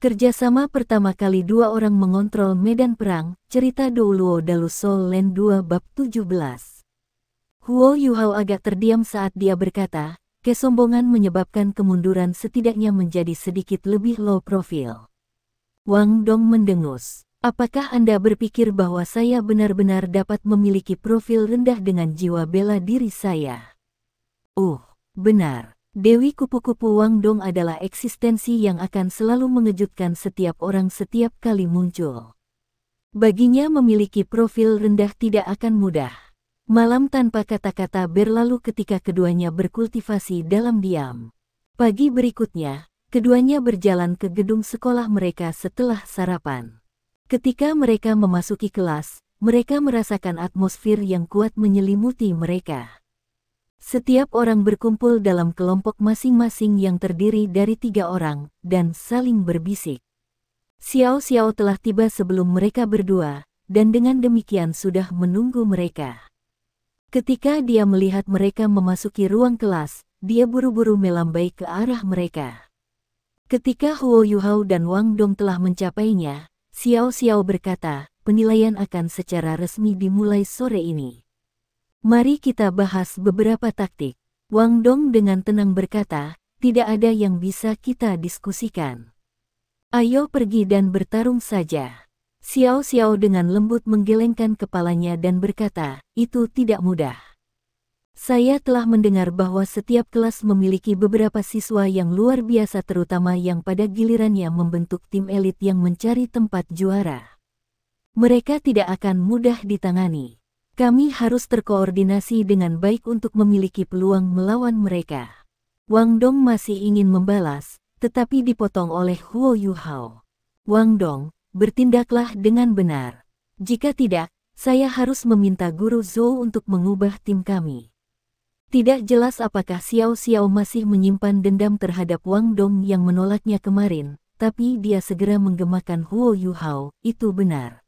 Kerjasama pertama kali dua orang mengontrol medan perang, cerita Douluo Dalu Soul Land 2 bab 17. Huo Yuhao agak terdiam saat dia berkata, kesombongan menyebabkan kemunduran setidaknya menjadi sedikit lebih low profile. Wang Dong mendengus. Apakah Anda berpikir bahwa saya benar-benar dapat memiliki profil rendah dengan jiwa bela diri saya? Benar. Dewi kupu-kupu Wang Dong adalah eksistensi yang akan selalu mengejutkan setiap orang setiap kali muncul. Baginya memiliki profil rendah tidak akan mudah. Malam tanpa kata-kata berlalu ketika keduanya berkultivasi dalam diam. Pagi berikutnya, keduanya berjalan ke gedung sekolah mereka setelah sarapan. Ketika mereka memasuki kelas, mereka merasakan atmosfer yang kuat menyelimuti mereka. Setiap orang berkumpul dalam kelompok masing-masing yang terdiri dari 3 orang, dan saling berbisik. Xiao Xiao telah tiba sebelum mereka berdua, dan dengan demikian sudah menunggu mereka. Ketika dia melihat mereka memasuki ruang kelas, dia buru-buru melambai ke arah mereka. Ketika Huo Yuhao dan Wang Dong telah mencapainya, Xiao Xiao berkata, penilaian akan secara resmi dimulai sore ini. Mari kita bahas beberapa taktik. Wang Dong dengan tenang berkata, tidak ada yang bisa kita diskusikan. Ayo pergi dan bertarung saja. Xiao Xiao dengan lembut menggelengkan kepalanya dan berkata, itu tidak mudah. Saya telah mendengar bahwa setiap kelas memiliki beberapa siswa yang luar biasa terutama yang pada gilirannya membentuk tim elit yang mencari tempat juara. Mereka tidak akan mudah ditangani. Kami harus terkoordinasi dengan baik untuk memiliki peluang melawan mereka. Wang Dong masih ingin membalas, tetapi dipotong oleh Huo Yuhao. Wang Dong, bertindaklah dengan benar. Jika tidak, saya harus meminta Guru Zhou untuk mengubah tim kami. Tidak jelas apakah Xiao Xiao masih menyimpan dendam terhadap Wang Dong yang menolaknya kemarin, tapi dia segera menggemakan Huo Yuhao, itu benar.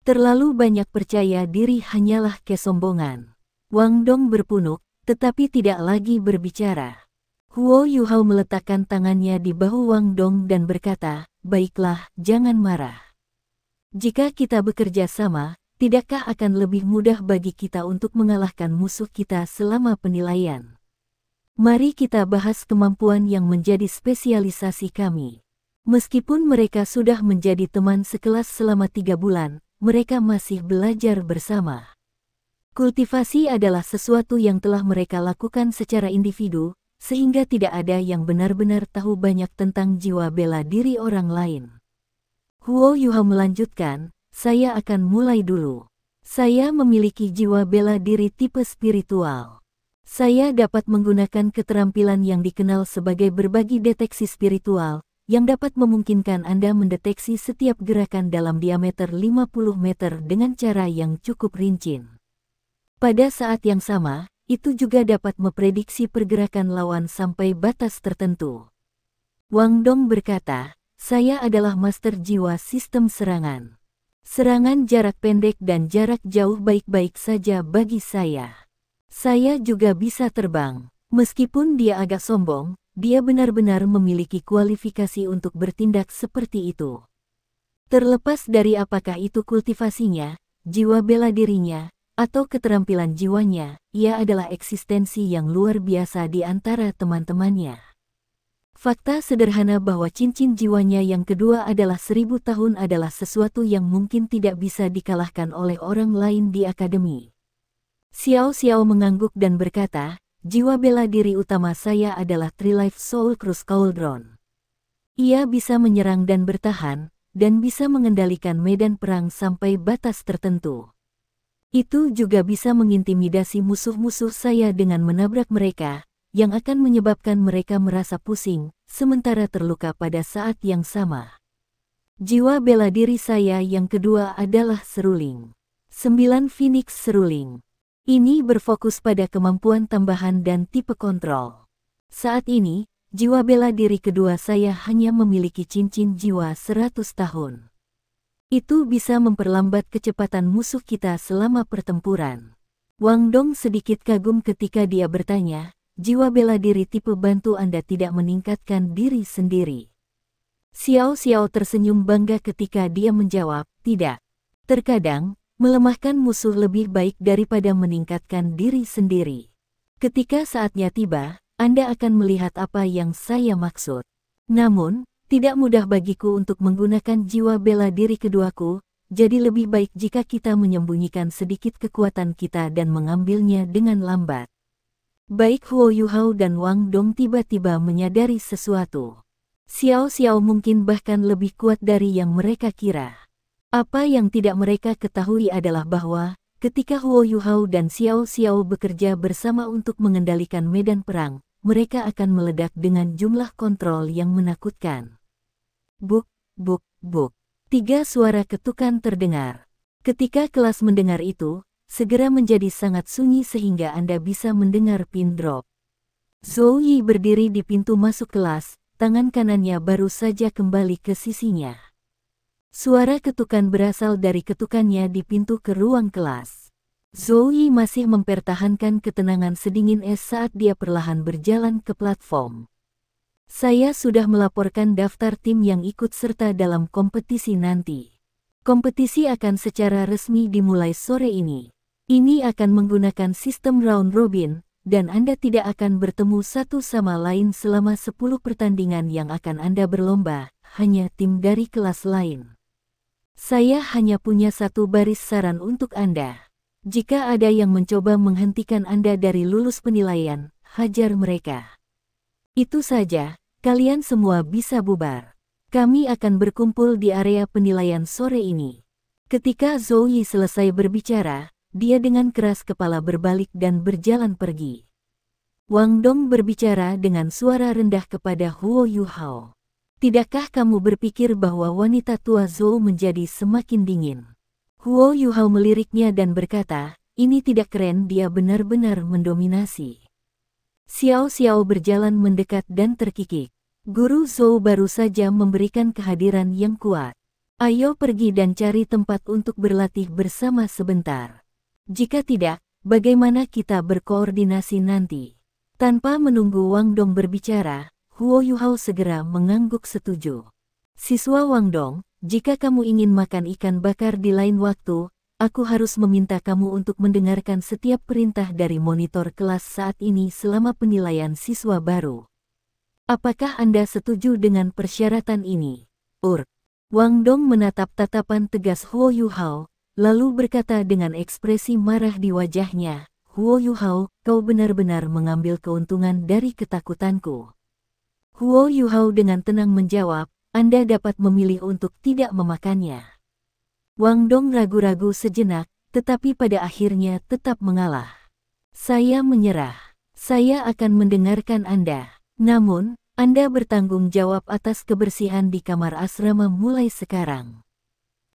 Terlalu banyak percaya diri hanyalah kesombongan. Wang Dong berpunuk, tetapi tidak lagi berbicara. Huo Yuhao meletakkan tangannya di bahu Wang Dong dan berkata, baiklah, jangan marah. Jika kita bekerja sama, tidakkah akan lebih mudah bagi kita untuk mengalahkan musuh kita selama penilaian? Mari kita bahas kemampuan yang menjadi spesialisasi kami. Meskipun mereka sudah menjadi teman sekelas selama 3 bulan, mereka masih belajar bersama. Kultivasi adalah sesuatu yang telah mereka lakukan secara individu, sehingga tidak ada yang benar-benar tahu banyak tentang jiwa bela diri orang lain. Huo Yuhao melanjutkan, saya akan mulai dulu. Saya memiliki jiwa bela diri tipe spiritual. Saya dapat menggunakan keterampilan yang dikenal sebagai berbagi deteksi spiritual, yang dapat memungkinkan Anda mendeteksi setiap gerakan dalam diameter 50 meter dengan cara yang cukup rinci. Pada saat yang sama, itu juga dapat memprediksi pergerakan lawan sampai batas tertentu. Wang Dong berkata, saya adalah master jiwa sistem serangan. Serangan jarak pendek dan jarak jauh baik-baik saja bagi saya. Saya juga bisa terbang. Meskipun dia agak sombong, dia benar-benar memiliki kualifikasi untuk bertindak seperti itu. Terlepas dari apakah itu kultivasinya, jiwa bela dirinya, atau keterampilan jiwanya, ia adalah eksistensi yang luar biasa di antara teman-temannya. Fakta sederhana bahwa cincin jiwanya yang kedua adalah 1000 tahun adalah sesuatu yang mungkin tidak bisa dikalahkan oleh orang lain di akademi. Xiao Xiao mengangguk dan berkata, jiwa bela diri utama saya adalah Trilife Soul Cruise Cauldron. Ia bisa menyerang dan bertahan, dan bisa mengendalikan medan perang sampai batas tertentu. Itu juga bisa mengintimidasi musuh-musuh saya dengan menabrak mereka, yang akan menyebabkan mereka merasa pusing, sementara terluka pada saat yang sama. Jiwa bela diri saya yang kedua adalah seruling. 9 Phoenix Seruling. Ini berfokus pada kemampuan tambahan dan tipe kontrol. Saat ini, jiwa bela diri kedua saya hanya memiliki cincin jiwa 100 tahun. Itu bisa memperlambat kecepatan musuh kita selama pertempuran. Wang Dong sedikit kagum ketika dia bertanya, jiwa bela diri tipe bantu Anda tidak meningkatkan diri sendiri. Xiao Xiao tersenyum bangga ketika dia menjawab, tidak. Terkadang, melemahkan musuh lebih baik daripada meningkatkan diri sendiri. Ketika saatnya tiba, Anda akan melihat apa yang saya maksud. Namun, tidak mudah bagiku untuk menggunakan jiwa bela diri keduaku, jadi lebih baik jika kita menyembunyikan sedikit kekuatan kita dan mengambilnya dengan lambat. Baik Huo Yuhao dan Wang Dong tiba-tiba menyadari sesuatu. Xiao Xiao mungkin bahkan lebih kuat dari yang mereka kira. Apa yang tidak mereka ketahui adalah bahwa, ketika Huo Yuhao dan Xiao Xiao bekerja bersama untuk mengendalikan medan perang, mereka akan meledak dengan jumlah kontrol yang menakutkan. Buk, buk, buk. 3 suara ketukan terdengar. Ketika kelas mendengar itu, segera menjadi sangat sunyi sehingga Anda bisa mendengar pin drop. Zhou Yi berdiri di pintu masuk kelas, tangan kanannya baru saja kembali ke sisinya. Suara ketukan berasal dari ketukannya di pintu ke ruang kelas. Zhou Yi masih mempertahankan ketenangan sedingin es saat dia perlahan berjalan ke platform. Saya sudah melaporkan daftar tim yang ikut serta dalam kompetisi nanti. Kompetisi akan secara resmi dimulai sore ini. Ini akan menggunakan sistem round robin, dan Anda tidak akan bertemu satu sama lain selama 10 pertandingan yang akan Anda berlomba, hanya tim dari kelas lain. Saya hanya punya satu baris saran untuk Anda. Jika ada yang mencoba menghentikan Anda dari lulus penilaian, hajar mereka. Itu saja, kalian semua bisa bubar. Kami akan berkumpul di area penilaian sore ini. Ketika Zhou Yi selesai berbicara, dia dengan keras kepala berbalik dan berjalan pergi. Wang Dong berbicara dengan suara rendah kepada Huo Yuhao. Tidakkah kamu berpikir bahwa wanita tua Zhou menjadi semakin dingin? Huo Yuhao meliriknya dan berkata, ini tidak keren, dia benar-benar mendominasi. Xiao Xiao berjalan mendekat dan terkikik. Guru Zhou baru saja memberikan kehadiran yang kuat. Ayo pergi dan cari tempat untuk berlatih bersama sebentar. Jika tidak, bagaimana kita berkoordinasi nanti? Tanpa menunggu Wang Dong berbicara, Huo Yuhao segera mengangguk setuju. Siswa Wang Dong, jika kamu ingin makan ikan bakar di lain waktu, aku harus meminta kamu untuk mendengarkan setiap perintah dari monitor kelas saat ini selama penilaian siswa baru. Apakah Anda setuju dengan persyaratan ini? Wang Dong menatap tatapan tegas Huo Yuhao, lalu berkata dengan ekspresi marah di wajahnya, Huo Yuhao, kau benar-benar mengambil keuntungan dari ketakutanku. Huo Yuhao dengan tenang menjawab, Anda dapat memilih untuk tidak memakannya. Wang Dong ragu-ragu sejenak, tetapi pada akhirnya tetap mengalah. Saya menyerah. Saya akan mendengarkan Anda. Namun, Anda bertanggung jawab atas kebersihan di kamar asrama mulai sekarang.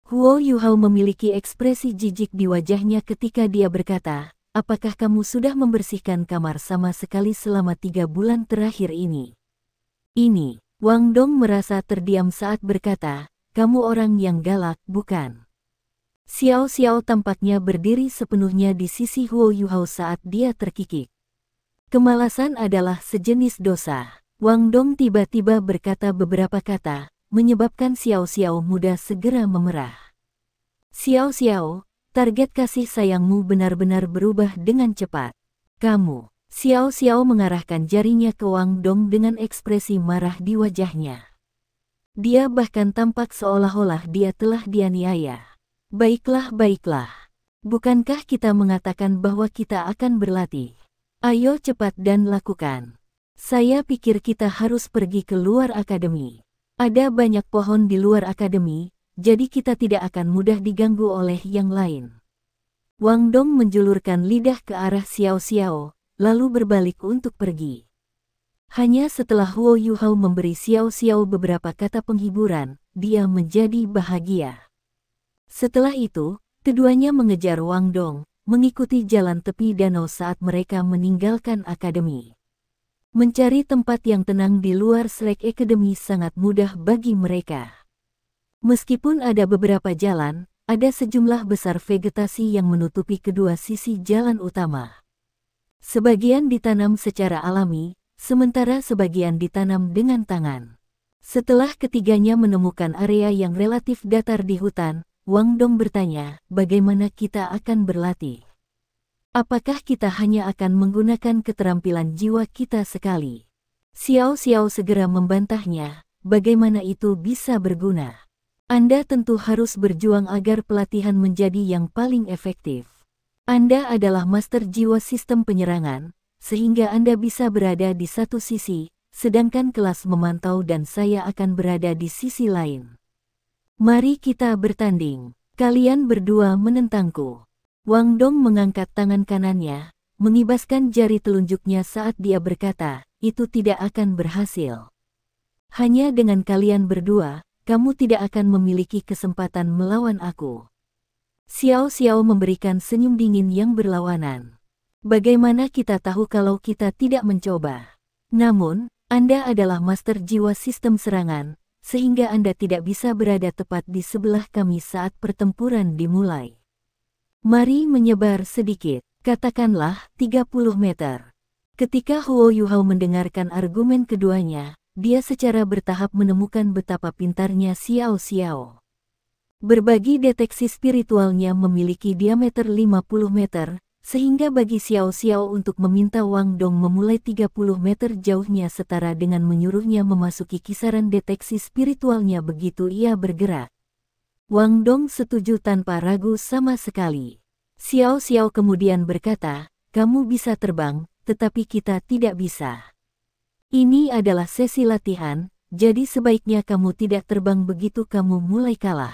Huo Yuhao memiliki ekspresi jijik di wajahnya ketika dia berkata, apakah kamu sudah membersihkan kamar sama sekali selama 3 bulan terakhir ini? Ini, Wang Dong merasa terdiam saat berkata, kamu orang yang galak, bukan? Xiao Xiao tampaknya berdiri sepenuhnya di sisi Huo Yuhao saat dia terkikik. Kemalasan adalah sejenis dosa. Wang Dong tiba-tiba berkata beberapa kata, menyebabkan Xiao Xiao muda segera memerah. Xiao Xiao, target kasih sayangmu benar-benar berubah dengan cepat. Kamu. Xiao Xiao mengarahkan jarinya ke Wang Dong dengan ekspresi marah di wajahnya. Dia bahkan tampak seolah-olah dia telah dianiaya. Baiklah, baiklah. Bukankah kita mengatakan bahwa kita akan berlatih? Ayo cepat dan lakukan. Saya pikir kita harus pergi ke luar akademi. Ada banyak pohon di luar akademi, jadi kita tidak akan mudah diganggu oleh yang lain. Wang Dong menjulurkan lidah ke arah Xiao Xiao, lalu berbalik untuk pergi. Hanya setelah Huo Yuhao memberi Xiao Xiao beberapa kata penghiburan, dia menjadi bahagia. Setelah itu, keduanya mengejar Wang Dong, mengikuti jalan tepi danau saat mereka meninggalkan akademi. Mencari tempat yang tenang di luar Slack Academy sangat mudah bagi mereka. Meskipun ada beberapa jalan, ada sejumlah besar vegetasi yang menutupi kedua sisi jalan utama. Sebagian ditanam secara alami, sementara sebagian ditanam dengan tangan. Setelah ketiganya menemukan area yang relatif datar di hutan, Wang Dong bertanya, bagaimana kita akan berlatih? Apakah kita hanya akan menggunakan keterampilan jiwa kita sekali? Xiao Xiao segera membantahnya, bagaimana itu bisa berguna? Anda tentu harus berjuang agar pelatihan menjadi yang paling efektif. Anda adalah master jiwa sistem penyerangan, sehingga Anda bisa berada di satu sisi, sedangkan kelas memantau dan saya akan berada di sisi lain. Mari kita bertanding. Kalian berdua menentangku. Wang Dong mengangkat tangan kanannya, mengibaskan jari telunjuknya saat dia berkata, itu tidak akan berhasil. Hanya dengan kalian berdua, kamu tidak akan memiliki kesempatan melawan aku. Xiao Xiao memberikan senyum dingin yang berlawanan. Bagaimana kita tahu kalau kita tidak mencoba? Namun, Anda adalah master jiwa sistem serangan, sehingga Anda tidak bisa berada tepat di sebelah kami saat pertempuran dimulai. Mari menyebar sedikit, katakanlah 30 meter. Ketika Huo Yuhao mendengarkan argumen keduanya, dia secara bertahap menemukan betapa pintarnya Xiao Xiao. Berbagi deteksi spiritualnya memiliki diameter 50 meter, sehingga bagi Xiao Xiao untuk meminta Wang Dong memulai 30 meter jauhnya setara dengan menyuruhnya memasuki kisaran deteksi spiritualnya begitu ia bergerak. Wang Dong setuju tanpa ragu sama sekali. Xiao Xiao kemudian berkata, kamu bisa terbang, tetapi kita tidak bisa. Ini adalah sesi latihan, jadi sebaiknya kamu tidak terbang begitu kamu mulai kalah.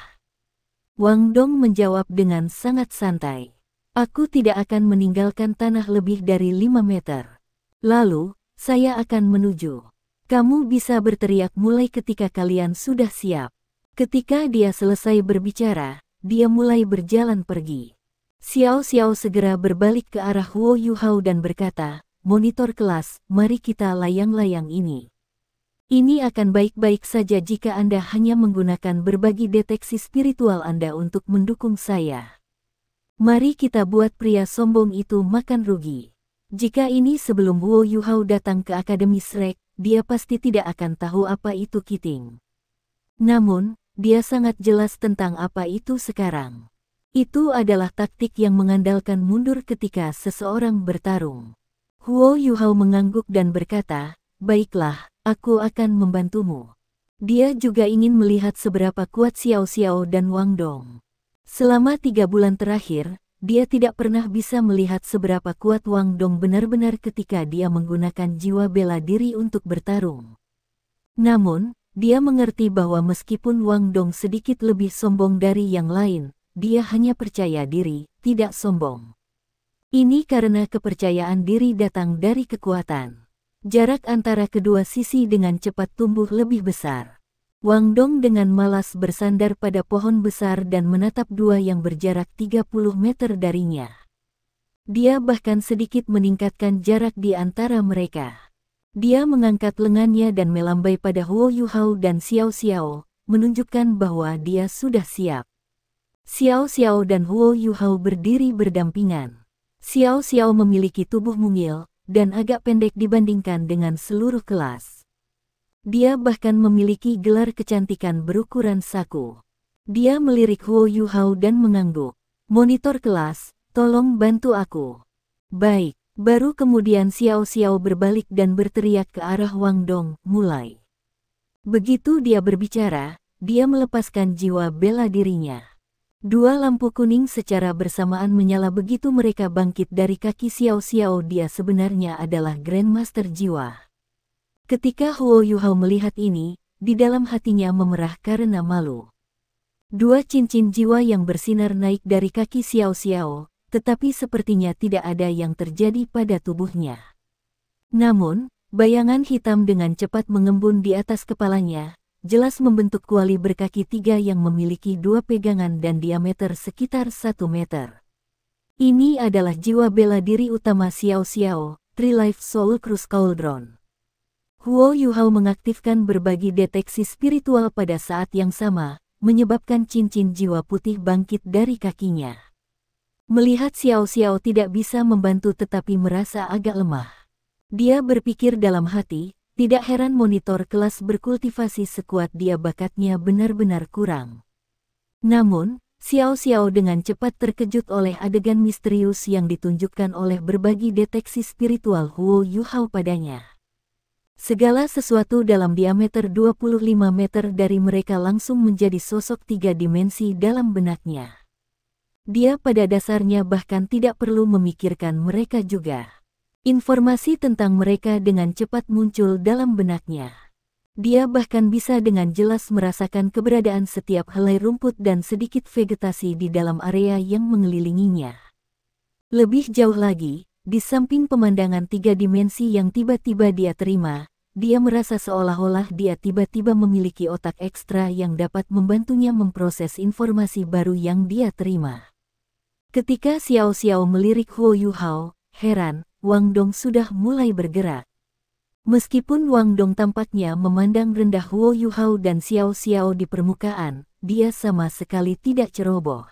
Wang Dong menjawab dengan sangat santai. Aku tidak akan meninggalkan tanah lebih dari 5 meter. Lalu, saya akan menuju. Kamu bisa berteriak mulai ketika kalian sudah siap. Ketika dia selesai berbicara, dia mulai berjalan pergi. Xiao Xiao segera berbalik ke arah Huo Yuhao dan berkata, monitor kelas, mari kita layang-layang ini. Ini akan baik-baik saja jika Anda hanya menggunakan berbagi deteksi spiritual Anda untuk mendukung saya. Mari kita buat pria sombong itu makan rugi. Jika ini sebelum Huo Yuhao datang ke Akademi Shrek, dia pasti tidak akan tahu apa itu kiting. Namun, dia sangat jelas tentang apa itu sekarang. Itu adalah taktik yang mengandalkan mundur ketika seseorang bertarung. Huo Yuhao mengangguk dan berkata, baiklah, aku akan membantumu. Dia juga ingin melihat seberapa kuat Xiao Xiao dan Wang Dong. Selama 3 bulan terakhir, dia tidak pernah bisa melihat seberapa kuat Wang Dong benar-benar ketika dia menggunakan jiwa bela diri untuk bertarung. Namun, dia mengerti bahwa meskipun Wang Dong sedikit lebih sombong dari yang lain, dia hanya percaya diri, tidak sombong. Ini karena kepercayaan diri datang dari kekuatan. Jarak antara kedua sisi dengan cepat tumbuh lebih besar. Wang Dong dengan malas bersandar pada pohon besar dan menatap dua yang berjarak 30 meter darinya. Dia bahkan sedikit meningkatkan jarak di antara mereka. Dia mengangkat lengannya dan melambai pada Huo Yuhao dan Xiao Xiao, menunjukkan bahwa dia sudah siap. Xiao Xiao dan Huo Yuhao berdiri berdampingan. Xiao Xiao memiliki tubuh mungil dan agak pendek dibandingkan dengan seluruh kelas. Dia bahkan memiliki gelar kecantikan berukuran saku. Dia melirik Huo Yuhao dan mengangguk. Monitor kelas, tolong bantu aku. Baik, baru kemudian Xiao Xiao berbalik dan berteriak ke arah Wang Dong, mulai. Begitu dia berbicara, dia melepaskan jiwa bela dirinya. Dua lampu kuning secara bersamaan menyala begitu mereka bangkit dari kaki Xiao Xiao. Dia sebenarnya adalah Grandmaster Jiwa. Ketika Huo Yuhao melihat ini, di dalam hatinya memerah karena malu. Dua cincin jiwa yang bersinar naik dari kaki Xiao Xiao, tetapi sepertinya tidak ada yang terjadi pada tubuhnya. Namun, bayangan hitam dengan cepat mengembun di atas kepalanya, jelas membentuk kuali berkaki 3 yang memiliki 2 pegangan dan diameter sekitar 1 meter. Ini adalah jiwa bela diri utama Xiao Xiao, Three Life Soul Cruise Cauldron. Huo Yuhao mengaktifkan berbagi deteksi spiritual pada saat yang sama, menyebabkan cincin jiwa putih bangkit dari kakinya. Melihat Xiao Xiao tidak bisa membantu tetapi merasa agak lemah. Dia berpikir dalam hati, Tidak heran monitor kelas berkultivasi sekuat dia bakatnya benar-benar kurang. Namun, Xiao Xiao dengan cepat terkejut oleh adegan misterius yang ditunjukkan oleh berbagi deteksi spiritual Huo Yuhao padanya. Segala sesuatu dalam diameter 25 meter dari mereka langsung menjadi sosok tiga dimensi dalam benaknya. Dia pada dasarnya bahkan tidak perlu memikirkan mereka juga. Informasi tentang mereka dengan cepat muncul dalam benaknya. Dia bahkan bisa dengan jelas merasakan keberadaan setiap helai rumput dan sedikit vegetasi di dalam area yang mengelilinginya. Lebih jauh lagi, di samping pemandangan tiga dimensi yang tiba-tiba dia terima, dia merasa seolah-olah dia tiba-tiba memiliki otak ekstra yang dapat membantunya memproses informasi baru yang dia terima. Ketika Xiao Xiao melirik Huo Yuhao, heran, Wang Dong sudah mulai bergerak. Meskipun Wang Dong tampaknya memandang rendah Huo Yuhao dan Xiao Xiao di permukaan, dia sama sekali tidak ceroboh.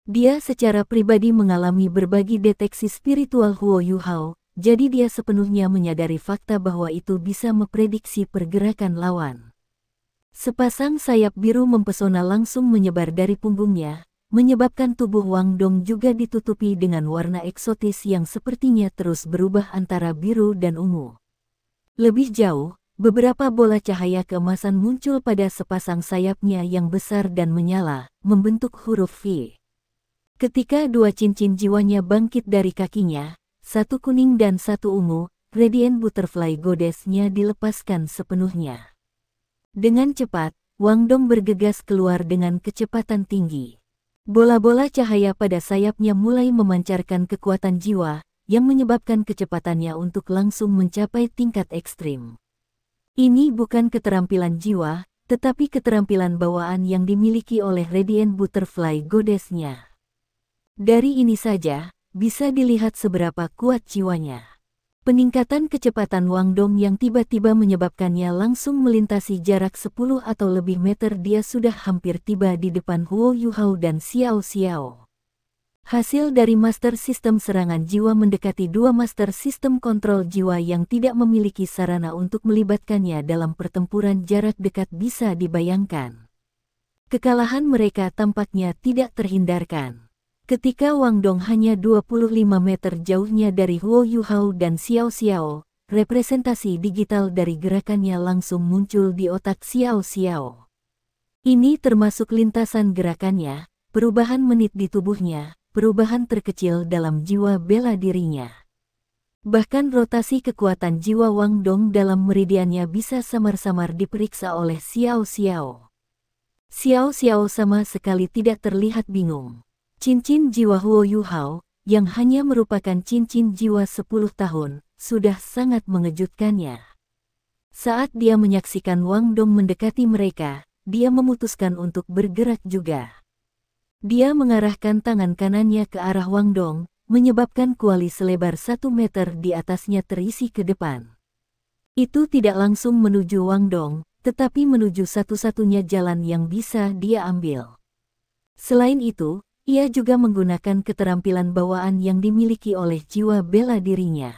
Dia secara pribadi mengalami berbagi deteksi spiritual Huo Yuhao, jadi dia sepenuhnya menyadari fakta bahwa itu bisa memprediksi pergerakan lawan. Sepasang sayap biru mempesona langsung menyebar dari punggungnya, menyebabkan tubuh Wang Dong juga ditutupi dengan warna eksotis yang sepertinya terus berubah antara biru dan ungu. Lebih jauh, beberapa bola cahaya keemasan muncul pada sepasang sayapnya yang besar dan menyala, membentuk huruf V. Ketika dua cincin jiwanya bangkit dari kakinya, satu kuning dan satu ungu, Radiant Butterfly Goddess-nya dilepaskan sepenuhnya. Dengan cepat, Wang Dong bergegas keluar dengan kecepatan tinggi. Bola-bola cahaya pada sayapnya mulai memancarkan kekuatan jiwa, yang menyebabkan kecepatannya untuk langsung mencapai tingkat ekstrim. Ini bukan keterampilan jiwa, tetapi keterampilan bawaan yang dimiliki oleh Radiant Butterfly Goddess-nya. Dari ini saja, bisa dilihat seberapa kuat jiwanya. Peningkatan kecepatan Wang Dong yang tiba-tiba menyebabkannya langsung melintasi jarak 10 atau lebih meter, dia sudah hampir tiba di depan Huo Yuhao dan Xiao Xiao. Hasil dari Master Sistem Serangan Jiwa mendekati dua Master Sistem Kontrol Jiwa yang tidak memiliki sarana untuk melibatkannya dalam pertempuran jarak dekat bisa dibayangkan. Kekalahan mereka tampaknya tidak terhindarkan. Ketika Wang Dong hanya 25 meter jauhnya dari Huo Yuhao dan Xiao Xiao, representasi digital dari gerakannya langsung muncul di otak Xiao Xiao. Ini termasuk lintasan gerakannya, perubahan menit di tubuhnya, perubahan terkecil dalam jiwa bela dirinya. Bahkan rotasi kekuatan jiwa Wang Dong dalam meridiannya bisa samar-samar diperiksa oleh Xiao Xiao. Xiao Xiao sama sekali tidak terlihat bingung. Cincin jiwa Huo Yuhao, yang hanya merupakan cincin jiwa 10 tahun, sudah sangat mengejutkannya. Saat dia menyaksikan Wang Dong mendekati mereka, dia memutuskan untuk bergerak juga. Dia mengarahkan tangan kanannya ke arah Wang Dong, menyebabkan kuali selebar 1 meter di atasnya terisi ke depan. Itu tidak langsung menuju Wang Dong, tetapi menuju satu-satunya jalan yang bisa dia ambil. Selain itu, ia juga menggunakan keterampilan bawaan yang dimiliki oleh jiwa bela dirinya.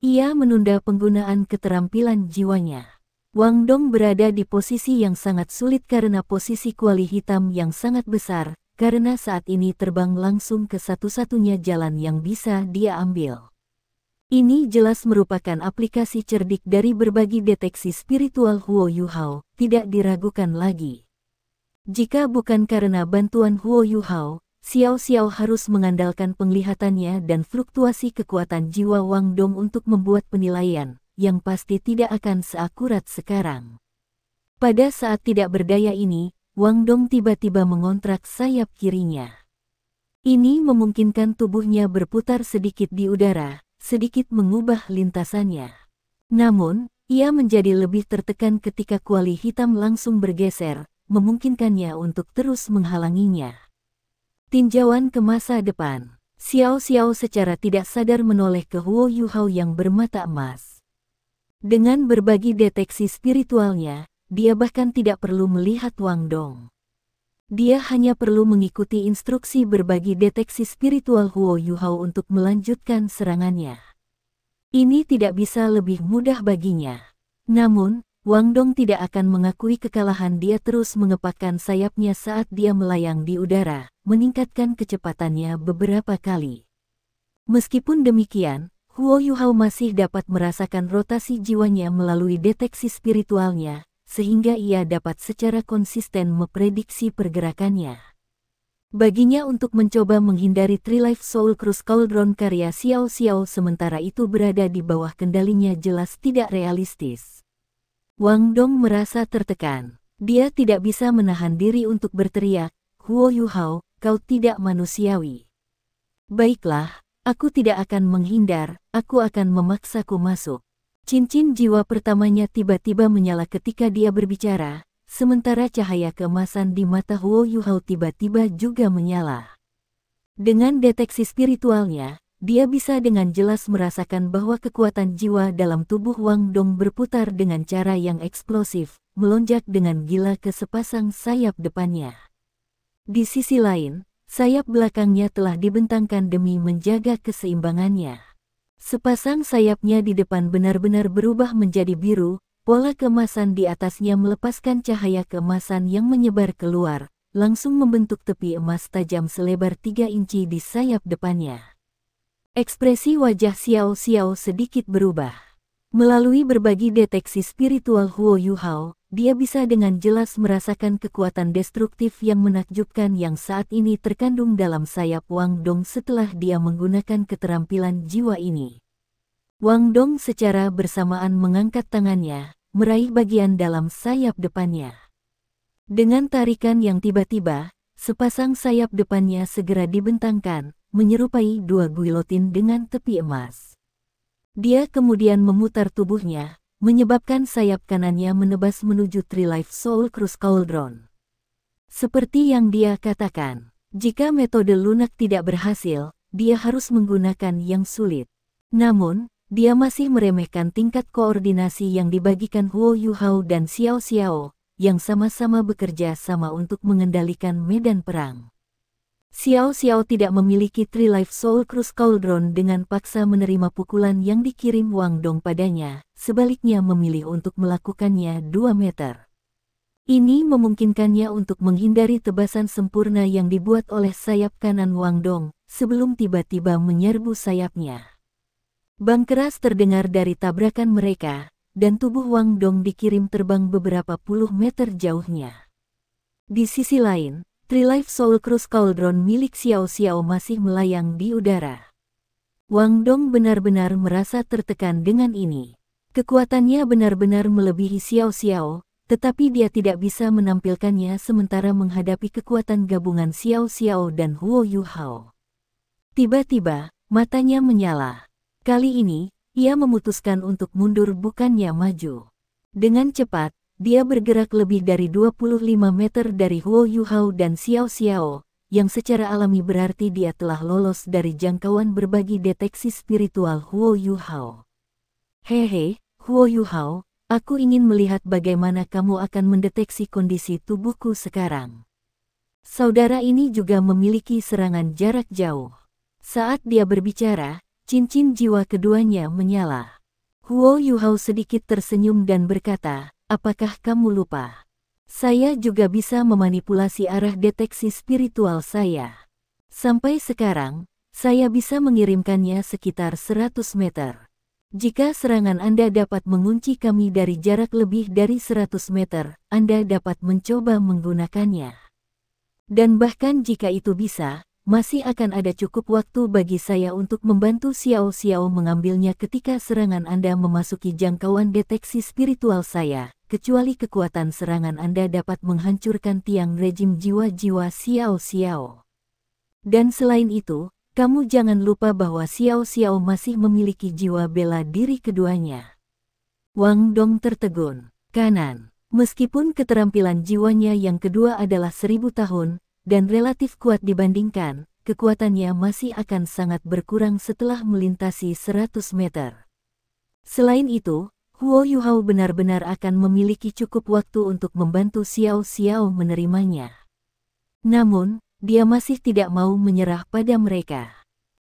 Ia menunda penggunaan keterampilan jiwanya. Wang Dong berada di posisi yang sangat sulit karena posisi kuali hitam yang sangat besar, karena saat ini terbang langsung ke satu-satunya jalan yang bisa dia ambil. Ini jelas merupakan aplikasi cerdik dari berbagi deteksi spiritual Huo Yuhao, tidak diragukan lagi. Jika bukan karena bantuan Huo Yuhao, Xiao Xiao harus mengandalkan penglihatannya dan fluktuasi kekuatan jiwa Wang Dong untuk membuat penilaian, yang pasti tidak akan seakurat sekarang. Pada saat tidak berdaya ini, Wang Dong tiba-tiba mengontrak sayap kirinya. Ini memungkinkan tubuhnya berputar sedikit di udara, sedikit mengubah lintasannya. Namun, ia menjadi lebih tertekan ketika kuali hitam langsung bergeser, memungkinkannya untuk terus menghalanginya. Tinjauan ke masa depan. Xiao Xiao secara tidak sadar menoleh ke Huo Yuhao yang bermata emas. Dengan berbagi deteksi spiritualnya, dia bahkan tidak perlu melihat Wang Dong. Dia hanya perlu mengikuti instruksi berbagi deteksi spiritual Huo Yuhao untuk melanjutkan serangannya. Ini tidak bisa lebih mudah baginya. Namun, Wang Dong tidak akan mengakui kekalahan. Dia terus mengepakkan sayapnya saat dia melayang di udara, meningkatkan kecepatannya beberapa kali. Meskipun demikian, Huo Yuhao masih dapat merasakan rotasi jiwanya melalui deteksi spiritualnya, sehingga ia dapat secara konsisten memprediksi pergerakannya. Baginya untuk mencoba menghindari Three Life Soul Cruise Cauldron karya Xiao Xiao sementara itu berada di bawah kendalinya jelas tidak realistis. Wang Dong merasa tertekan. Dia tidak bisa menahan diri untuk berteriak, "Huo Yuhao, kau tidak manusiawi." "Baiklah, aku tidak akan menghindar, aku akan memaksaku masuk." Cincin jiwa pertamanya tiba-tiba menyala ketika dia berbicara, sementara cahaya keemasan di mata Huo Yuhao tiba-tiba juga menyala. Dengan deteksi spiritualnya, dia bisa dengan jelas merasakan bahwa kekuatan jiwa dalam tubuh Wang Dong berputar dengan cara yang eksplosif, melonjak dengan gila ke sepasang sayap depannya. Di sisi lain, sayap belakangnya telah dibentangkan demi menjaga keseimbangannya. Sepasang sayapnya di depan benar-benar berubah menjadi biru, pola keemasan di atasnya melepaskan cahaya keemasan yang menyebar keluar, langsung membentuk tepi emas tajam selebar 3 inci di sayap depannya. Ekspresi wajah Xiao Xiao sedikit berubah. Melalui berbagi deteksi spiritual Huo Yuhao, dia bisa dengan jelas merasakan kekuatan destruktif yang menakjubkan yang saat ini terkandung dalam sayap Wang Dong setelah dia menggunakan keterampilan jiwa ini. Wang Dong secara bersamaan mengangkat tangannya, meraih bagian dalam sayap depannya. Dengan tarikan yang tiba-tiba, sepasang sayap depannya segera dibentangkan, menyerupai 2 guilotin dengan tepi emas. Dia kemudian memutar tubuhnya, menyebabkan sayap kanannya menebas menuju Three Life Soul Cruise Cauldron. Seperti yang dia katakan, jika metode lunak tidak berhasil, dia harus menggunakan yang sulit. Namun, dia masih meremehkan tingkat koordinasi yang dibagikan Huo Yuhao dan Xiao Xiao, yang sama-sama bekerja sama untuk mengendalikan medan perang. Xiao Xiao tidak memiliki Three Life Soul Cruise Cauldron dengan paksa menerima pukulan yang dikirim Wang Dong padanya, sebaliknya memilih untuk melakukannya 2 meter. Ini memungkinkannya untuk menghindari tebasan sempurna yang dibuat oleh sayap kanan Wang Dong, sebelum tiba-tiba menyerbu sayapnya. Bang keras terdengar dari tabrakan mereka, dan tubuh Wang Dong dikirim terbang beberapa puluh meter jauhnya. Di sisi lain, Three Life Soul Cruise Cauldron milik Xiao Xiao masih melayang di udara. Wang Dong benar-benar merasa tertekan dengan ini. Kekuatannya benar-benar melebihi Xiao Xiao, tetapi dia tidak bisa menampilkannya sementara menghadapi kekuatan gabungan Xiao Xiao dan Huo Yuhao. Tiba-tiba, matanya menyala. Kali ini, ia memutuskan untuk mundur bukannya maju. Dengan cepat, dia bergerak lebih dari 25 meter dari Huo Yuhao dan Xiao Xiao, yang secara alami berarti dia telah lolos dari jangkauan berbagi deteksi spiritual Huo Yuhao. "Hehe, Huo Yuhao, aku ingin melihat bagaimana kamu akan mendeteksi kondisi tubuhku sekarang." Saudara ini juga memiliki serangan jarak jauh. Saat dia berbicara, cincin jiwa keduanya menyala. Huo Yuhao sedikit tersenyum dan berkata, "Apakah kamu lupa? Saya juga bisa memanipulasi arah deteksi spiritual saya. Sampai sekarang, saya bisa mengirimkannya sekitar 100 meter. Jika serangan Anda dapat mengunci kami dari jarak lebih dari 100 meter, Anda dapat mencoba menggunakannya. Dan bahkan jika itu bisa, masih akan ada cukup waktu bagi saya untuk membantu Xiao Xiao mengambilnya ketika serangan Anda memasuki jangkauan deteksi spiritual saya, kecuali kekuatan serangan Anda dapat menghancurkan tiang rejim jiwa-jiwa Xiao Xiao. Dan selain itu, kamu jangan lupa bahwa Xiao Xiao masih memiliki jiwa bela diri keduanya." Wang Dong tertegun. Kanan. Meskipun keterampilan jiwanya yang kedua adalah 1000 tahun, dan relatif kuat dibandingkan, kekuatannya masih akan sangat berkurang setelah melintasi 100 meter. Selain itu, Huo Yuhao benar-benar akan memiliki cukup waktu untuk membantu Xiao Xiao menerimanya. Namun, dia masih tidak mau menyerah pada mereka.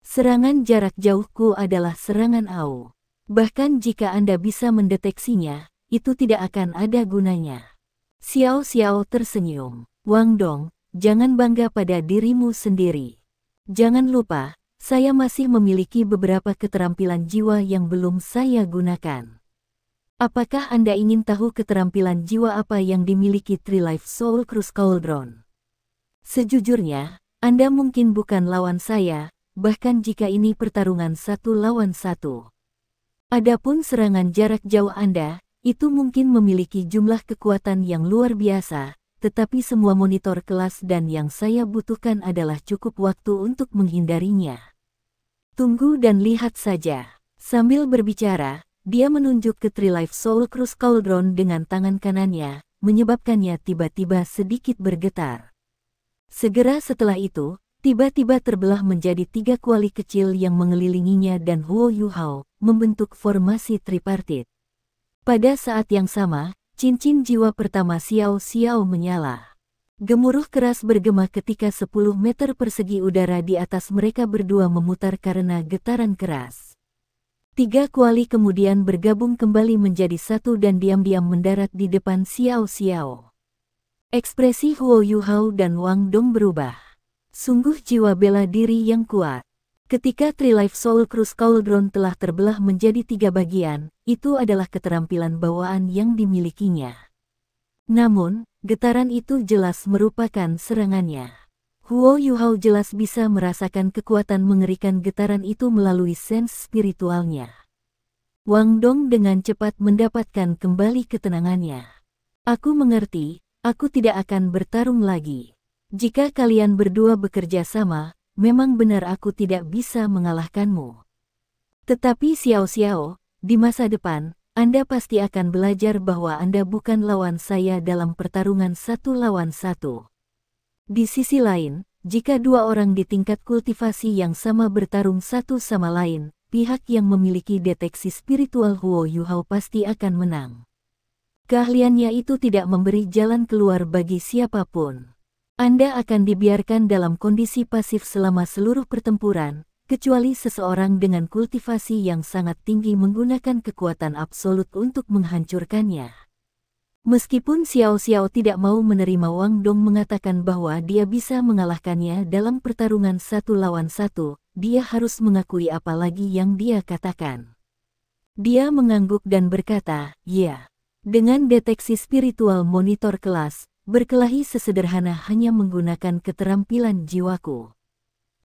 "Serangan jarak jauhku adalah serangan AU. Bahkan jika Anda bisa mendeteksinya, itu tidak akan ada gunanya. Xiao Xiao tersenyum. Wang Dong, jangan bangga pada dirimu sendiri. Jangan lupa, saya masih memiliki beberapa keterampilan jiwa yang belum saya gunakan. Apakah Anda ingin tahu keterampilan jiwa apa yang dimiliki Three Life Soul Cruise Cauldron? Sejujurnya, Anda mungkin bukan lawan saya, bahkan jika ini pertarungan 1 lawan 1. Adapun serangan jarak jauh Anda, itu mungkin memiliki jumlah kekuatan yang luar biasa, tetapi semua monitor kelas dan yang saya butuhkan adalah cukup waktu untuk menghindarinya. Tunggu dan lihat saja. Sambil berbicara, dia menunjuk ke Three Life Soul Cruise Cauldron dengan tangan kanannya, menyebabkannya tiba-tiba sedikit bergetar. Segera setelah itu, tiba-tiba terbelah menjadi 3 kuali kecil yang mengelilinginya dan Huo Yuhao membentuk formasi tripartit. Pada saat yang sama, cincin jiwa pertama Xiao Xiao menyala. Gemuruh keras bergema ketika 10 meter persegi udara di atas mereka berdua memutar karena getaran keras. 3 kuali kemudian bergabung kembali menjadi satu dan diam-diam mendarat di depan Xiao Xiao. Ekspresi Huo Yuhao dan Wang Dong berubah. Sungguh jiwa bela diri yang kuat. Ketika Three Life Soul Cruise Cauldron telah terbelah menjadi 3 bagian, itu adalah keterampilan bawaan yang dimilikinya. Namun, getaran itu jelas merupakan serangannya. Huo Yuhao jelas bisa merasakan kekuatan mengerikan getaran itu melalui sense spiritualnya. Wang Dong dengan cepat mendapatkan kembali ketenangannya. Aku mengerti, aku tidak akan bertarung lagi. Jika kalian berdua bekerja sama, memang benar aku tidak bisa mengalahkanmu. Tetapi Xiao Xiao, di masa depan, Anda pasti akan belajar bahwa Anda bukan lawan saya dalam pertarungan 1 lawan 1. Di sisi lain, jika 2 orang di tingkat kultivasi yang sama bertarung satu sama lain, pihak yang memiliki deteksi spiritual Huo Yuhao pasti akan menang. Keahliannya itu tidak memberi jalan keluar bagi siapapun. Anda akan dibiarkan dalam kondisi pasif selama seluruh pertempuran, kecuali seseorang dengan kultivasi yang sangat tinggi menggunakan kekuatan absolut untuk menghancurkannya. Meskipun Xiao Xiao tidak mau menerima Wang Dong mengatakan bahwa dia bisa mengalahkannya dalam pertarungan 1 lawan 1, dia harus mengakui apa lagi yang dia katakan. Dia mengangguk dan berkata, "Ya, dengan deteksi spiritual monitor kelas, berkelahi sesederhana hanya menggunakan keterampilan jiwaku.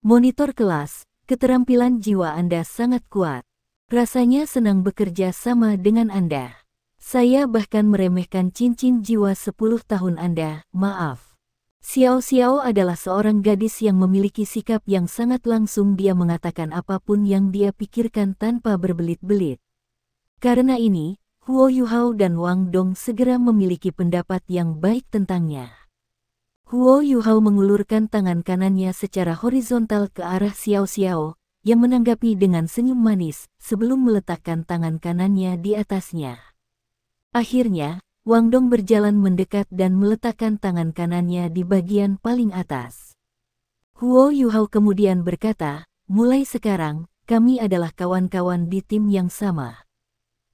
Monitor kelas, keterampilan jiwa Anda sangat kuat. Rasanya senang bekerja sama dengan Anda. Saya bahkan meremehkan cincin jiwa 10 tahun Anda, maaf." Xiao Xiao adalah seorang gadis yang memiliki sikap yang sangat langsung. Dia mengatakan apapun yang dia pikirkan tanpa berbelit-belit. Karena ini, Huo Yuhao dan Wang Dong segera memiliki pendapat yang baik tentangnya. Huo Yuhao mengulurkan tangan kanannya secara horizontal ke arah Xiao Xiao, yang menanggapi dengan senyum manis sebelum meletakkan tangan kanannya di atasnya. Akhirnya, Wang Dong berjalan mendekat dan meletakkan tangan kanannya di bagian paling atas. Huo Yuhao kemudian berkata, "Mulai sekarang, kami adalah kawan-kawan di tim yang sama.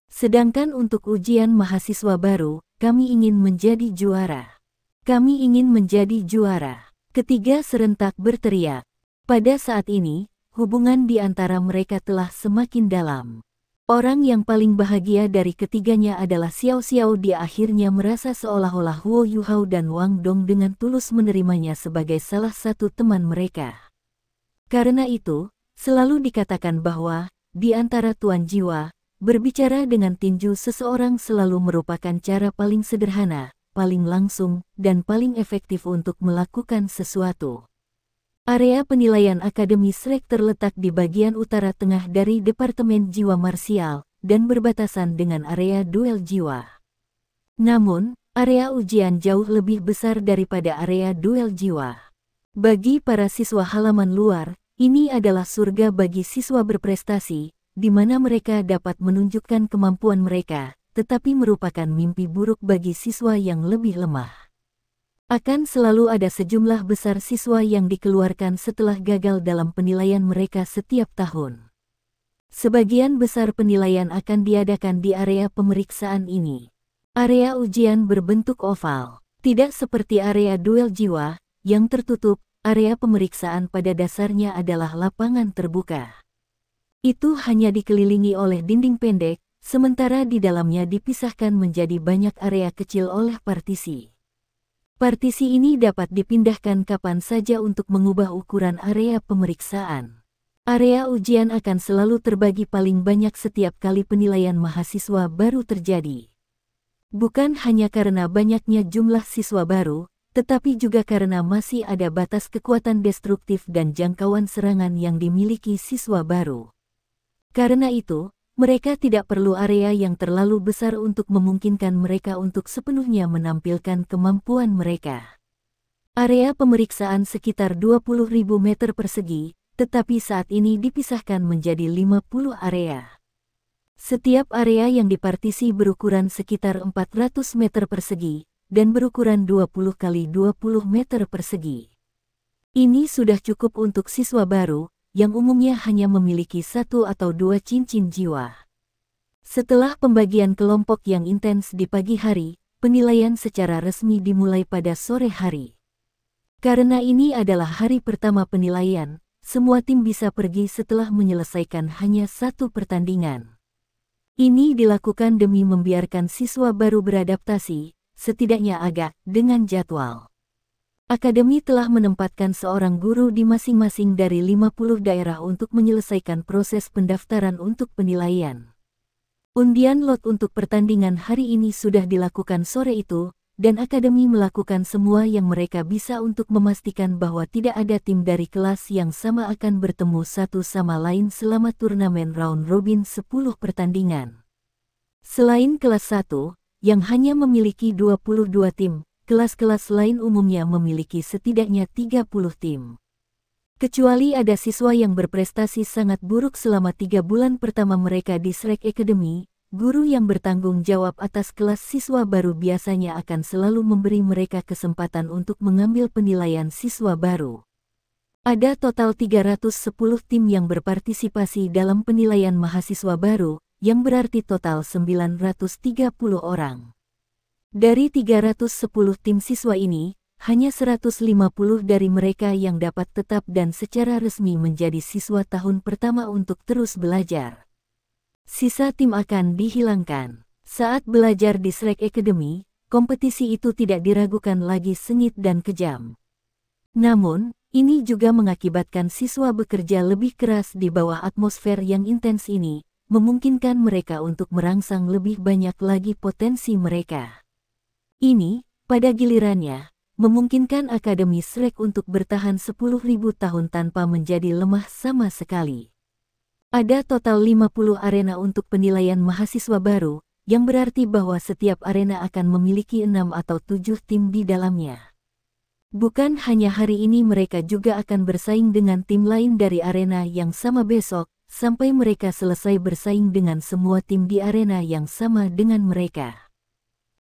Sedangkan untuk ujian mahasiswa baru, kami ingin menjadi juara. Kami ingin menjadi juara." Ketiga serentak berteriak. Pada saat ini, hubungan di antara mereka telah semakin dalam. Orang yang paling bahagia dari ketiganya adalah Xiao Xiao. Dia akhirnya merasa seolah-olah Huo Yuhao dan Wang Dong dengan tulus menerimanya sebagai salah satu teman mereka. Karena itu, selalu dikatakan bahwa, di antara tuan jiwa, berbicara dengan tinju seseorang selalu merupakan cara paling sederhana, paling langsung, dan paling efektif untuk melakukan sesuatu. Area penilaian Akademi Shrek terletak di bagian utara tengah dari Departemen Jiwa Marsial, dan berbatasan dengan area duel jiwa. Namun, area ujian jauh lebih besar daripada area duel jiwa. Bagi para siswa halaman luar, ini adalah surga bagi siswa berprestasi, di mana mereka dapat menunjukkan kemampuan mereka, tetapi merupakan mimpi buruk bagi siswa yang lebih lemah. Akan selalu ada sejumlah besar siswa yang dikeluarkan setelah gagal dalam penilaian mereka setiap tahun. Sebagian besar penilaian akan diadakan di area pemeriksaan ini. Area ujian berbentuk oval. Tidak seperti area duel jiwa, yang tertutup, area pemeriksaan pada dasarnya adalah lapangan terbuka. Itu hanya dikelilingi oleh dinding pendek, sementara di dalamnya dipisahkan menjadi banyak area kecil oleh partisi. Partisi ini dapat dipindahkan kapan saja untuk mengubah ukuran area pemeriksaan. Area ujian akan selalu terbagi paling banyak setiap kali penilaian mahasiswa baru terjadi. Bukan hanya karena banyaknya jumlah siswa baru, tetapi juga karena masih ada batas kekuatan destruktif dan jangkauan serangan yang dimiliki siswa baru. Karena itu, mereka tidak perlu area yang terlalu besar untuk memungkinkan mereka untuk sepenuhnya menampilkan kemampuan mereka. Area pemeriksaan sekitar 20.000 meter persegi, tetapi saat ini dipisahkan menjadi 50 area. Setiap area yang dipartisi berukuran sekitar 400 meter persegi, dan berukuran 20 kali 20 meter persegi. Ini sudah cukup untuk siswa baru, yang umumnya hanya memiliki 1 atau 2 cincin jiwa. Setelah pembagian kelompok yang intens di pagi hari, penilaian secara resmi dimulai pada sore hari. Karena ini adalah hari pertama penilaian, semua tim bisa pergi setelah menyelesaikan hanya satu pertandingan. Ini dilakukan demi membiarkan siswa baru beradaptasi, setidaknya agak, dengan jadwal. Akademi telah menempatkan seorang guru di masing-masing dari 50 daerah untuk menyelesaikan proses pendaftaran untuk penilaian. Undian lot untuk pertandingan hari ini sudah dilakukan sore itu, dan akademi melakukan semua yang mereka bisa untuk memastikan bahwa tidak ada tim dari kelas yang sama akan bertemu satu sama lain selama turnamen round robin 10 pertandingan. Selain kelas 1, yang hanya memiliki 22 tim, kelas-kelas lain umumnya memiliki setidaknya 30 tim. Kecuali ada siswa yang berprestasi sangat buruk selama 3 bulan pertama mereka di Shrek Academy, guru yang bertanggung jawab atas kelas siswa baru biasanya akan selalu memberi mereka kesempatan untuk mengambil penilaian siswa baru. Ada total 310 tim yang berpartisipasi dalam penilaian mahasiswa baru, yang berarti total 930 orang. Dari 310 tim siswa ini, hanya 150 dari mereka yang dapat tetap dan secara resmi menjadi siswa tahun pertama untuk terus belajar. Sisa tim akan dihilangkan. Saat belajar di Shrek Academy, kompetisi itu tidak diragukan lagi sengit dan kejam. Namun, ini juga mengakibatkan siswa bekerja lebih keras di bawah atmosfer yang intens ini, memungkinkan mereka untuk merangsang lebih banyak lagi potensi mereka. Ini, pada gilirannya, memungkinkan Akademi Shrek untuk bertahan 10.000 tahun tanpa menjadi lemah sama sekali. Ada total 50 arena untuk penilaian mahasiswa baru, yang berarti bahwa setiap arena akan memiliki 6 atau 7 tim di dalamnya. Bukan hanya hari ini mereka juga akan bersaing dengan tim lain dari arena yang sama besok, sampai mereka selesai bersaing dengan semua tim di arena yang sama dengan mereka.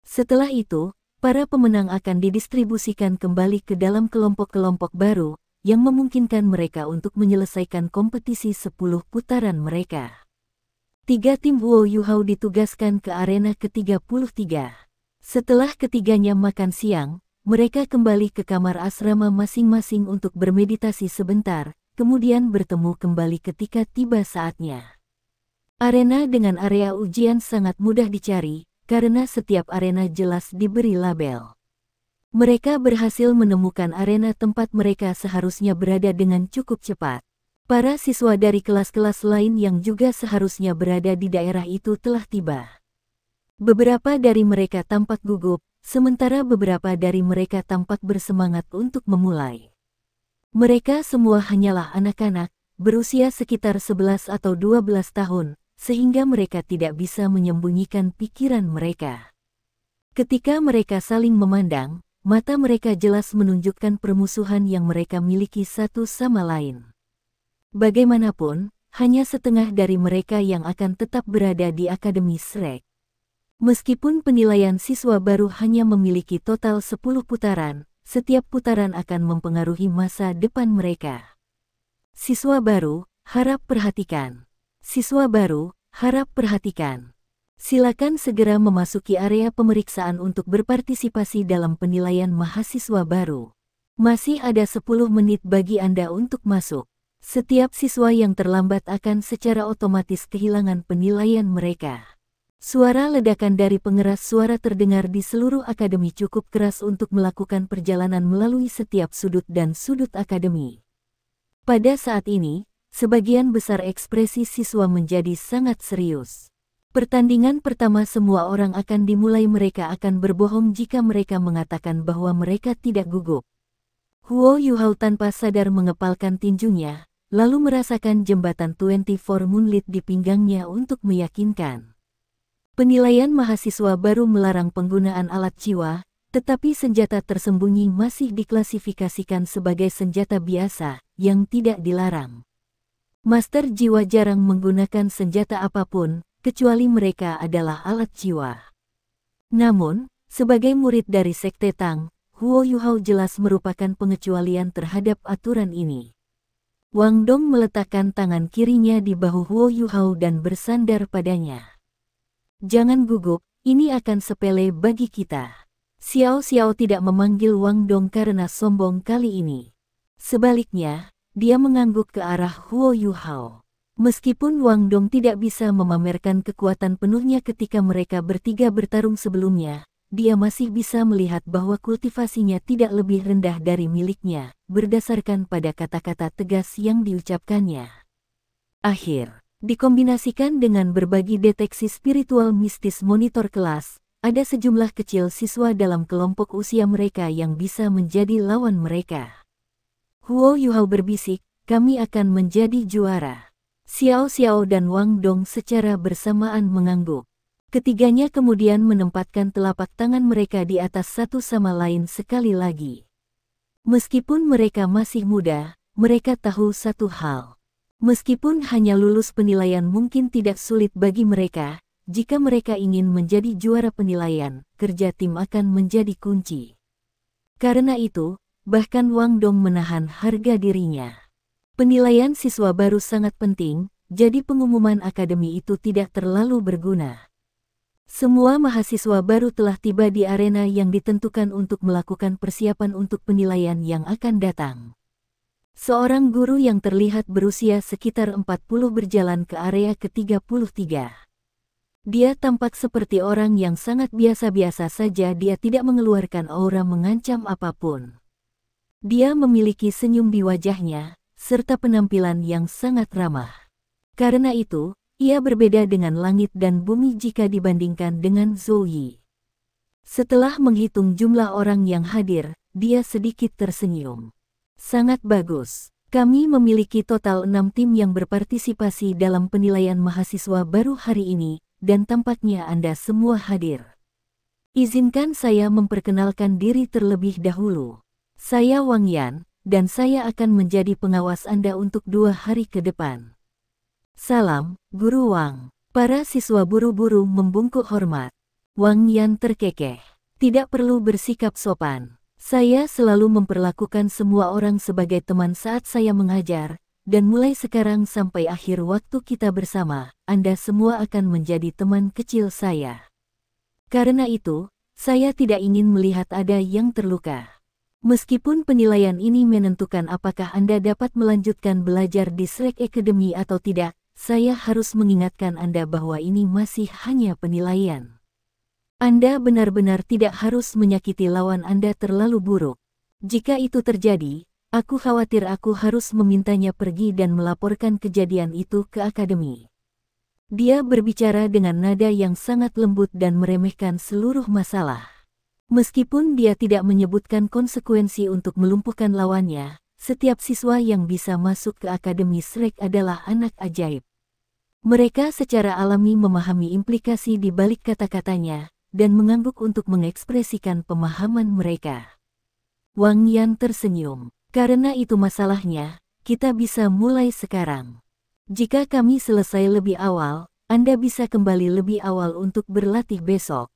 Setelah itu, para pemenang akan didistribusikan kembali ke dalam kelompok-kelompok baru, yang memungkinkan mereka untuk menyelesaikan kompetisi 10 putaran mereka. 3 tim Wu Yuhao ditugaskan ke arena ke-33. Setelah ketiganya makan siang, mereka kembali ke kamar asrama masing-masing untuk bermeditasi sebentar, kemudian bertemu kembali ketika tiba saatnya. Arena dengan area ujian sangat mudah dicari, karena setiap arena jelas diberi label. Mereka berhasil menemukan arena tempat mereka seharusnya berada dengan cukup cepat. Para siswa dari kelas-kelas lain yang juga seharusnya berada di daerah itu telah tiba. Beberapa dari mereka tampak gugup, sementara beberapa dari mereka tampak bersemangat untuk memulai. Mereka semua hanyalah anak-anak, berusia sekitar 11 atau 12 tahun, sehingga mereka tidak bisa menyembunyikan pikiran mereka. Ketika mereka saling memandang, mata mereka jelas menunjukkan permusuhan yang mereka miliki satu sama lain. Bagaimanapun, hanya setengah dari mereka yang akan tetap berada di Akademi Shrek. Meskipun penilaian siswa baru hanya memiliki total 10 putaran, setiap putaran akan mempengaruhi masa depan mereka. Siswa baru, harap perhatikan. Siswa baru, harap perhatikan. Silakan segera memasuki area pemeriksaan untuk berpartisipasi dalam penilaian mahasiswa baru. Masih ada 10 menit bagi Anda untuk masuk. Setiap siswa yang terlambat akan secara otomatis kehilangan penilaian mereka. Suara ledakan dari pengeras suara terdengar di seluruh akademi cukup keras untuk melakukan perjalanan melalui setiap sudut dan sudut akademi. Pada saat ini, sebagian besar ekspresi siswa menjadi sangat serius. Pertandingan pertama semua orang akan dimulai. Mereka akan berbohong jika mereka mengatakan bahwa mereka tidak gugup. Huo Yuhao tanpa sadar mengepalkan tinjunya, lalu merasakan jembatan 24 Moonlit di pinggangnya untuk meyakinkan. Penilaian mahasiswa baru melarang penggunaan alat jiwa, tetapi senjata tersembunyi masih diklasifikasikan sebagai senjata biasa, yang tidak dilarang. Master jiwa jarang menggunakan senjata apapun, kecuali mereka adalah alat jiwa. Namun, sebagai murid dari Sekte Tang, Huo Yuhao jelas merupakan pengecualian terhadap aturan ini. Wang Dong meletakkan tangan kirinya di bahu Huo Yuhao dan bersandar padanya. Jangan gugup, ini akan sepele bagi kita. Xiao Xiao tidak memanggil Wang Dong karena sombong kali ini. Sebaliknya, dia mengangguk ke arah Huo Yuhao. Meskipun Wang Dong tidak bisa memamerkan kekuatan penuhnya ketika mereka bertiga bertarung sebelumnya, dia masih bisa melihat bahwa kultivasinya tidak lebih rendah dari miliknya, berdasarkan pada kata-kata tegas yang diucapkannya. Dikombinasikan dengan berbagi deteksi spiritual mistis monitor kelas, ada sejumlah kecil siswa dalam kelompok usia mereka yang bisa menjadi lawan mereka. Huo Yuhao berbisik, kami akan menjadi juara. Xiao Xiao dan Wang Dong secara bersamaan mengangguk. Ketiganya kemudian menempatkan telapak tangan mereka di atas satu sama lain sekali lagi. Meskipun mereka masih muda, mereka tahu satu hal. Meskipun hanya lulus penilaian mungkin tidak sulit bagi mereka, jika mereka ingin menjadi juara penilaian, kerja tim akan menjadi kunci. Karena itu, bahkan Wang Dong menahan harga dirinya. Penilaian siswa baru sangat penting, jadi pengumuman akademi itu tidak terlalu berguna. Semua mahasiswa baru telah tiba di arena yang ditentukan untuk melakukan persiapan untuk penilaian yang akan datang. Seorang guru yang terlihat berusia sekitar 40 berjalan ke area ke-33. Dia tampak seperti orang yang sangat biasa-biasa saja. Dia tidak mengeluarkan aura mengancam apapun. Dia memiliki senyum di wajahnya, serta penampilan yang sangat ramah. Karena itu, ia berbeda dengan langit dan bumi jika dibandingkan dengan Zhou Yi. Setelah menghitung jumlah orang yang hadir, dia sedikit tersenyum. Sangat bagus. Kami memiliki total 6 tim yang berpartisipasi dalam penilaian mahasiswa baru hari ini, dan tampaknya Anda semua hadir. Izinkan saya memperkenalkan diri terlebih dahulu. Saya Wang Yan, dan saya akan menjadi pengawas Anda untuk 2 hari ke depan. Salam, Guru Wang. Para siswa buru-buru membungkuk hormat. Wang Yan terkekeh. Tidak perlu bersikap sopan. Saya selalu memperlakukan semua orang sebagai teman saat saya mengajar, dan mulai sekarang sampai akhir waktu kita bersama, Anda semua akan menjadi teman kecil saya. Karena itu, saya tidak ingin melihat ada yang terluka. Meskipun penilaian ini menentukan apakah Anda dapat melanjutkan belajar di Slack Academy atau tidak, saya harus mengingatkan Anda bahwa ini masih hanya penilaian. Anda benar-benar tidak harus menyakiti lawan Anda terlalu buruk. Jika itu terjadi, aku khawatir aku harus memintanya pergi dan melaporkan kejadian itu ke akademi. Dia berbicara dengan nada yang sangat lembut dan meremehkan seluruh masalah. Meskipun dia tidak menyebutkan konsekuensi untuk melumpuhkan lawannya, setiap siswa yang bisa masuk ke Akademi Slack adalah anak ajaib. Mereka secara alami memahami implikasi di balik kata-katanya, dan mengangguk untuk mengekspresikan pemahaman mereka. Wang Yan tersenyum. Karena itu masalahnya, kita bisa mulai sekarang. Jika kami selesai lebih awal, Anda bisa kembali lebih awal untuk berlatih besok.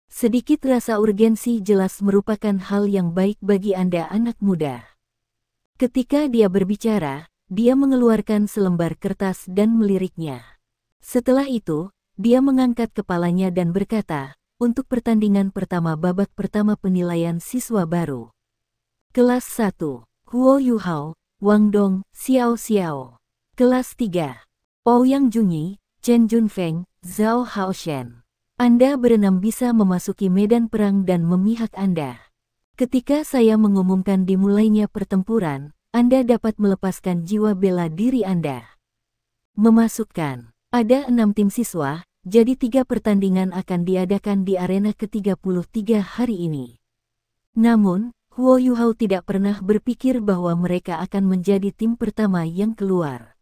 Sedikit rasa urgensi jelas merupakan hal yang baik bagi Anda anak muda. Ketika dia berbicara, dia mengeluarkan selembar kertas dan meliriknya. Setelah itu, dia mengangkat kepalanya dan berkata, untuk pertandingan pertama babak pertama penilaian siswa baru. Kelas 1, Huo Yuhao, Wang Dong, Xiao Xiao. Kelas 3, Ouyang Junyi, Chen Junfeng, Zhao Haoshen. Anda berenam bisa memasuki medan perang dan memihak Anda. Ketika saya mengumumkan dimulainya pertempuran, Anda dapat melepaskan jiwa bela diri Anda. Memasukkan. Ada 6 tim siswa, jadi 3 pertandingan akan diadakan di arena ke-33 hari ini. Namun, Huo Yuhao tidak pernah berpikir bahwa mereka akan menjadi tim pertama yang keluar.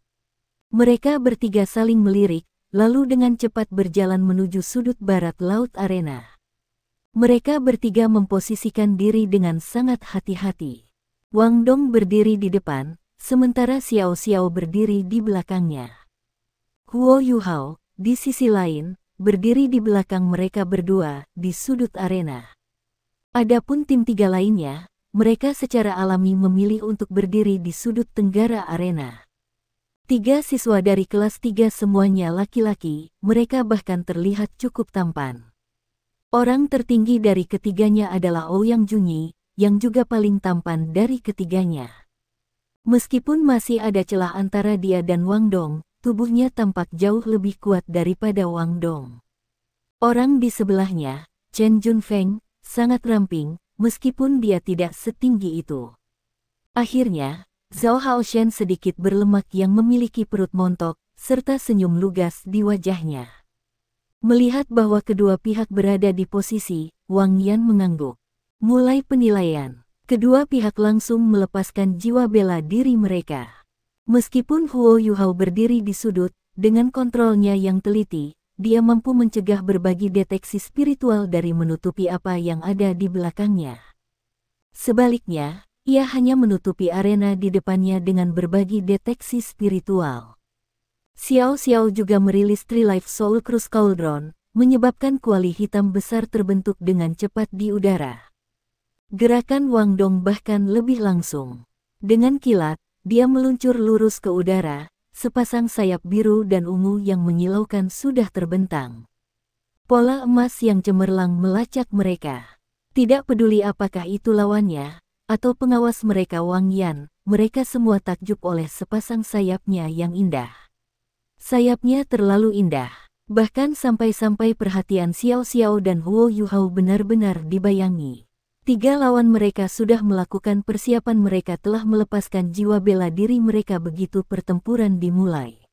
Mereka bertiga saling melirik, lalu dengan cepat berjalan menuju sudut barat laut arena. Mereka bertiga memposisikan diri dengan sangat hati-hati. Wang Dong berdiri di depan, sementara Xiao Xiao berdiri di belakangnya. Huo Yuhao, di sisi lain, berdiri di belakang mereka berdua, di sudut arena. Adapun tim 3 lainnya, mereka secara alami memilih untuk berdiri di sudut tenggara arena. 3 siswa dari kelas 3 semuanya laki-laki, mereka bahkan terlihat cukup tampan. Orang tertinggi dari ketiganya adalah Ouyang Junyi, yang juga paling tampan dari ketiganya. Meskipun masih ada celah antara dia dan Wang Dong, tubuhnya tampak jauh lebih kuat daripada Wang Dong. Orang di sebelahnya, Chen Junfeng, sangat ramping, meskipun dia tidak setinggi itu. Akhirnya, Zhao Haoshen sedikit berlemak yang memiliki perut montok, serta senyum lugas di wajahnya. Melihat bahwa kedua pihak berada di posisi, Wang Yan mengangguk. Mulai penilaian, kedua pihak langsung melepaskan jiwa bela diri mereka. Meskipun Huo Yuhao berdiri di sudut, dengan kontrolnya yang teliti, dia mampu mencegah berbagai deteksi spiritual dari menutupi apa yang ada di belakangnya. Sebaliknya, ia hanya menutupi arena di depannya dengan berbagi deteksi spiritual. Xiao Xiao juga merilis Three Life Soul Cruise Cauldron, menyebabkan kuali hitam besar terbentuk dengan cepat di udara. Gerakan Wang Dong bahkan lebih langsung. Dengan kilat, dia meluncur lurus ke udara, sepasang sayap biru dan ungu yang menyilaukan sudah terbentang. Pola emas yang cemerlang melacak mereka. Tidak peduli apakah itu lawannya, atau pengawas mereka Wang Yan, mereka semua takjub oleh sepasang sayapnya yang indah. Sayapnya terlalu indah, bahkan sampai-sampai perhatian Xiao Xiao dan Huo Yuhao benar-benar dibayangi. 3 lawan mereka sudah melakukan persiapan, mereka telah melepaskan jiwa bela diri mereka begitu pertempuran dimulai.